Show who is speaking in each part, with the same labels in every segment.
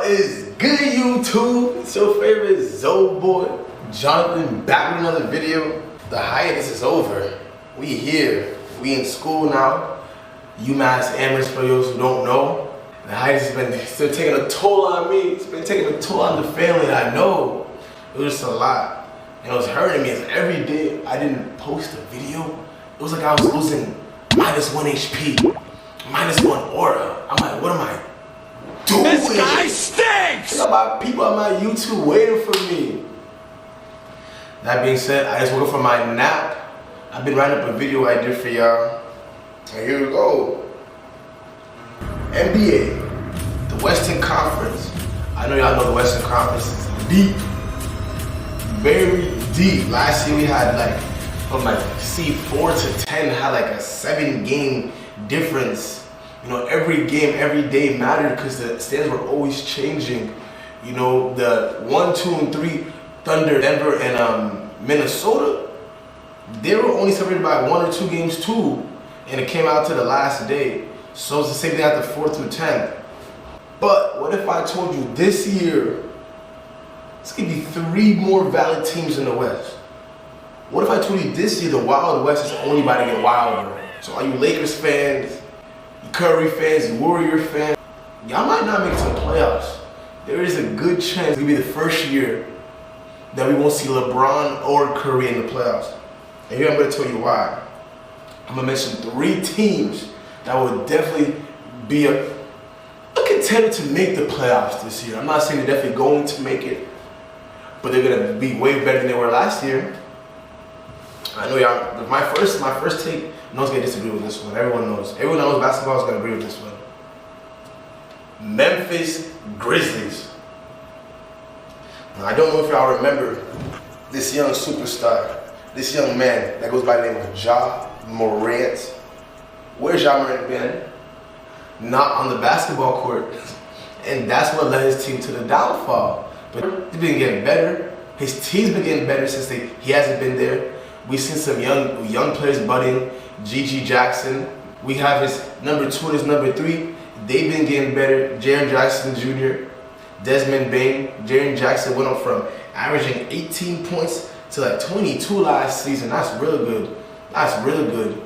Speaker 1: What is good, YouTube? It's your favorite Zoe boy, Jonathan, back with another video. The hiatus is over. We here. We in school now. UMass Amherst, for those who don't know. The hiatus has been still taking a toll on me. It's been taking a toll on the family. I know. It was just a lot. And it was hurting me. It's every day I didn't post a video. It was like I was losing -1 HP, -1 aura. I'm like, what am I doing?
Speaker 2: This guy stinks!
Speaker 1: I got my people on my YouTube waiting for me. That being said, I just woke up from my nap. I've been writing up a video I did for y'all. And here we go. NBA, the Western Conference. I know y'all know the Western Conference is deep. Very deep. Last year we had like, from like C4 to 10 had like a 7-game difference. You know, every game, every day mattered because the standings were always changing. You know, the 1, 2, and 3, Thunder, Denver, and Minnesota, they were only separated by 1 or 2 games too, and it came out to the last day. So it's the same thing at the 4th through 10th. But what if I told you this year, it's gonna be 3 more valid teams in the West? What if I told you this year the Wild West is only about to get wilder? So are you Lakers fans, you Curry fans, you Warrior fans, y'all might not make it to the playoffs. There is a good chance it'll be the first year that we won't see LeBron or Curry in the playoffs. And here I'm gonna tell you why. I'm gonna mention 3 teams that will definitely be a contender to make the playoffs this year. I'm not saying they're definitely going to make it, but they're gonna be way better than they were last year. I know y'all, my first take, no one's gonna disagree with this one. Everyone knows basketball is gonna agree with this one. Memphis Grizzlies. Now, I don't know if y'all remember this young superstar, this young man that goes by the name of Ja Morant. Where's Ja Morant been? Not on the basketball court. And that's what led his team to the downfall. But he's been getting better. His team's been getting better since he hasn't been there. We've seen some young players budding. G.G. Jackson. We have his number 2 and his number 3. They've been getting better. Jaren Jackson Jr., Desmond Bane. Jaren Jackson went up from averaging 18 points to like 22 last season. That's real good. That's really good.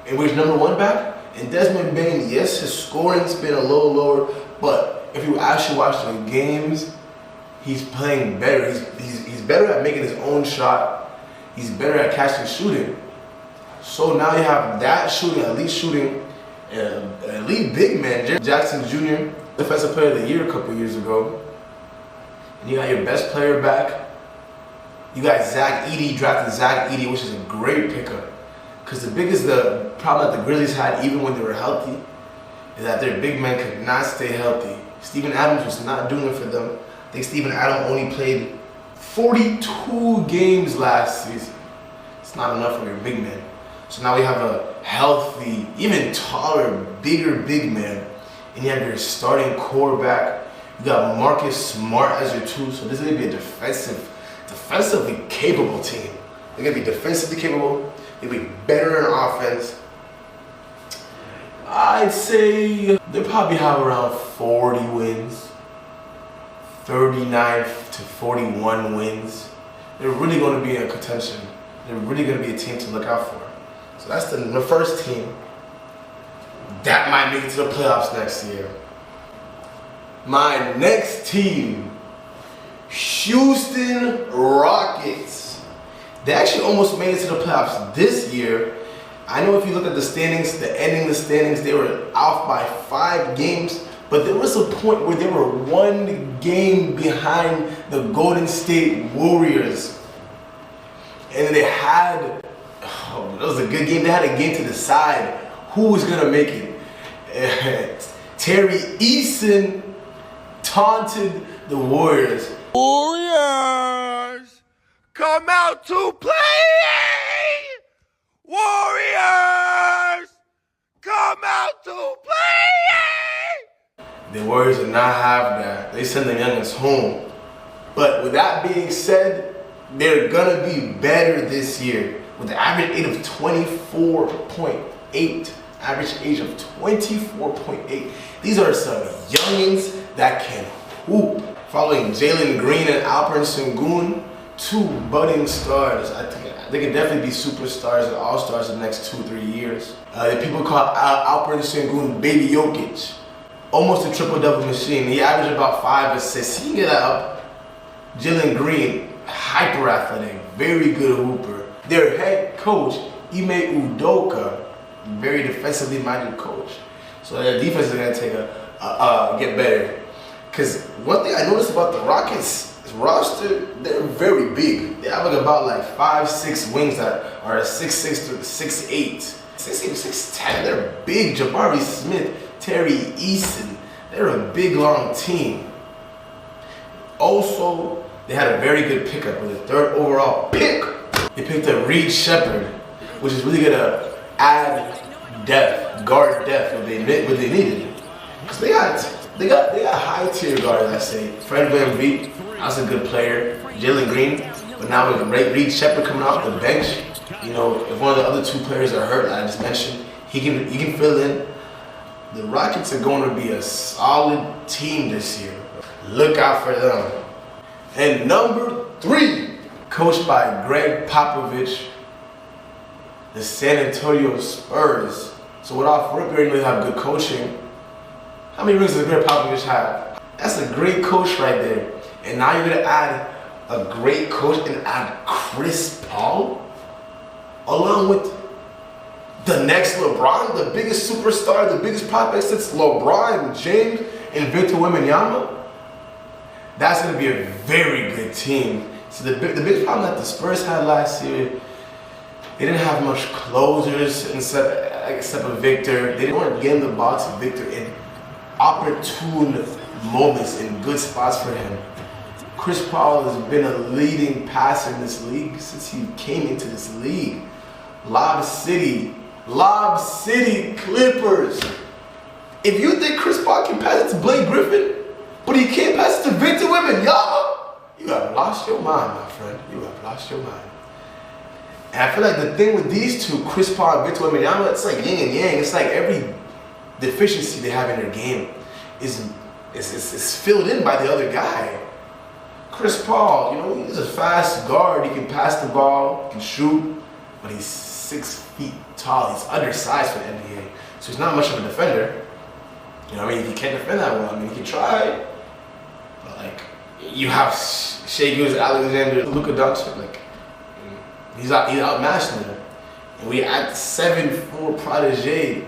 Speaker 1: And we're number 1 back. And Desmond Bane, yes, his scoring's been a little lower, but if you actually watch the games, he's playing better. He's better at making his own shot. He's better at catching shooting. So now you have that shooting, elite big man, Jaren Jackson Jr., Defensive Player of the Year a couple years ago. And you got your best player back. You got Zach Edey, drafted Zach Edey, which is a great pickup. Because the problem that the Grizzlies had, even when they were healthy, is that their big man could not stay healthy. Steven Adams was not doing it for them. I think Steven Adams only played 42 games last season. It's not enough for your big man. So now we have a healthy, even taller, bigger big man. And you have your starting core back. You got Marcus Smart as your 2. So this is going to be a defensively capable team. They're going to be defensively capable. They'll be better in offense. I'd say they'll probably have around 40 wins. 39 to 41 wins. They're really going to be in contention. They're really going to be a team to look out for. So that's the first team that might make it to the playoffs next year. My next team, Houston Rockets. They actually almost made it to the playoffs this year. I know if you look at the standings, the ending of the standings, they were off by 5 games. But there was a point where they were 1 game behind the Golden State Warriors. And then they had, that was a good game. They had a game to decide who was going to make it. Terry Eason taunted the Warriors.
Speaker 2: Warriors, come out to play! Warriors, come out to play!
Speaker 1: The Warriors did not have that. They sent the youngins home. But with that being said, they're gonna be better this year with the average age of 24.8. Average age of 24.8. These are some youngins that can hoop. Following Jalen Green and Alperen Sengun, two budding stars. I think they could definitely be superstars and all-stars in the next 2-3 years. People call Alperen Sengun Baby Jokic. Almost a triple-double machine. He averaged about 5 assists. He can get that up. Jalen Green, hyper-athletic, very good hooper. Their head coach, Ime Udoka, very defensively minded coach. So their defense is gonna take get better. Because one thing I noticed about the Rockets roster, they're very big. They have like about like 5'6" wings that are 6'6" to 6'8", 6'10". They're big. Jabari Smith, Terry Eason. They're a big, long team. Also, they had a very good pickup with a 3rd overall pick. They picked up Reed Shepherd, which is really gonna add depth, guard depth, what they needed. Because they got high tier guards, I say. Fred VanVleet, that's a good player. Jalen Green, but now with Reed Shepherd coming off the bench, you know, if one of the other 2 players are hurt, like I just mentioned, he can fill in. The Rockets are going to be a solid team this year. Look out for them. And number 3, coached by Greg Popovich, the San Antonio Spurs. So without Rip, you really have good coaching. How many rings does Greg Popovich have? That's a great coach right there. And now you're gonna add a great coach and add Chris Paul along with the next LeBron, the biggest superstar, the biggest prospect since LeBron James and Victor Wembanyama. That's gonna be a very good team. So the big problem that the Spurs had last year, they didn't have much closers except for Victor. They weren't getting the ball to Victor in opportune moments, in good spots for him. Chris Paul has been a leading passer in this league since he came into this league. Lob City Clippers. If you think Chris Paul can pass it to Blake Griffin, but he can't pass it to Victor Wembanyama, you have lost your mind, my friend. You have lost your mind. And I feel like the thing with these two, Chris Paul and Victor Wembanyama, it's like yin and yang. It's like every deficiency they have in their game is filled in by the other guy. Chris Paul, you know, he's a fast guard. He can pass the ball, he can shoot, but he's 6 feet tall. He's undersized for the NBA, so he's not much of a defender. You know what I mean? He can't defend that well. I mean, he can try, but like you have Shai Gilgeous-Alexander, Luka Doncic, like he's outmatched them. And we add 7'4" protege,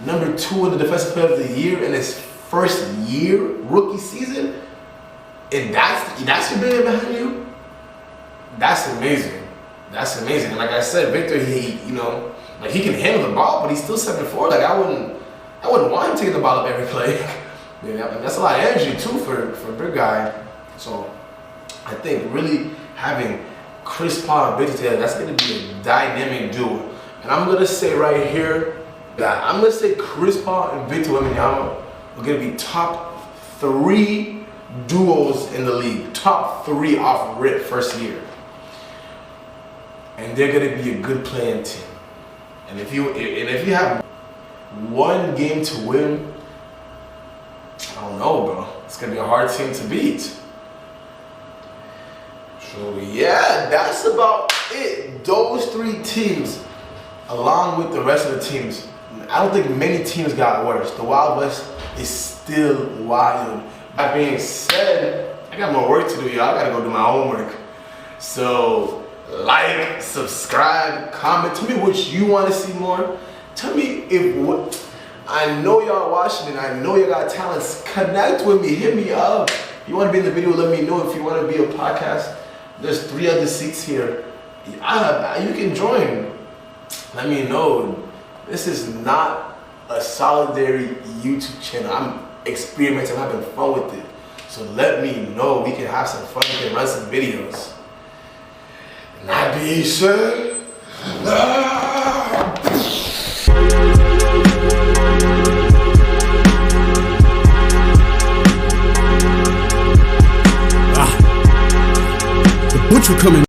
Speaker 1: number 2 in the defensive player of the year in his first year, rookie season, and that's your big man behind you. That's amazing. That's amazing. And like I said, Victor, he can handle the ball, but he's still 7'4". Like I wouldn't want him taking the ball up every play. Yeah, that's a lot of energy too for a big guy. So I think really having Chris Paul and Victor together, that's going to be a dynamic duo. And I'm going to say right here that I'm going to say Chris Paul and Victor Wembanyama are going to be top 3 duos in the league. Top 3 off rip first year. And they're going to be a good playing team. And if you have one game to win, I don't know, bro. It's going to be a hard team to beat. So yeah, that's about it. Those 3 teams, along with the rest of the teams, I don't think many teams got worse. The Wild West is still wild. That being said, I got more work to do, y'all. I gotta go do my homework. So like, subscribe, comment. Tell me what you want to see more. Tell me I know y'all watching and I know you got talents. Connect with me, hit me up. If you want to be in the video, let me know. If you want to be a podcast, there's 3 other seats here. You can join. Let me know. This is not a solitary YouTube channel. I'm experimenting. I'm having fun with it. So let me know. We can have some fun. We can run some videos. And that being said,
Speaker 3: the butcher coming.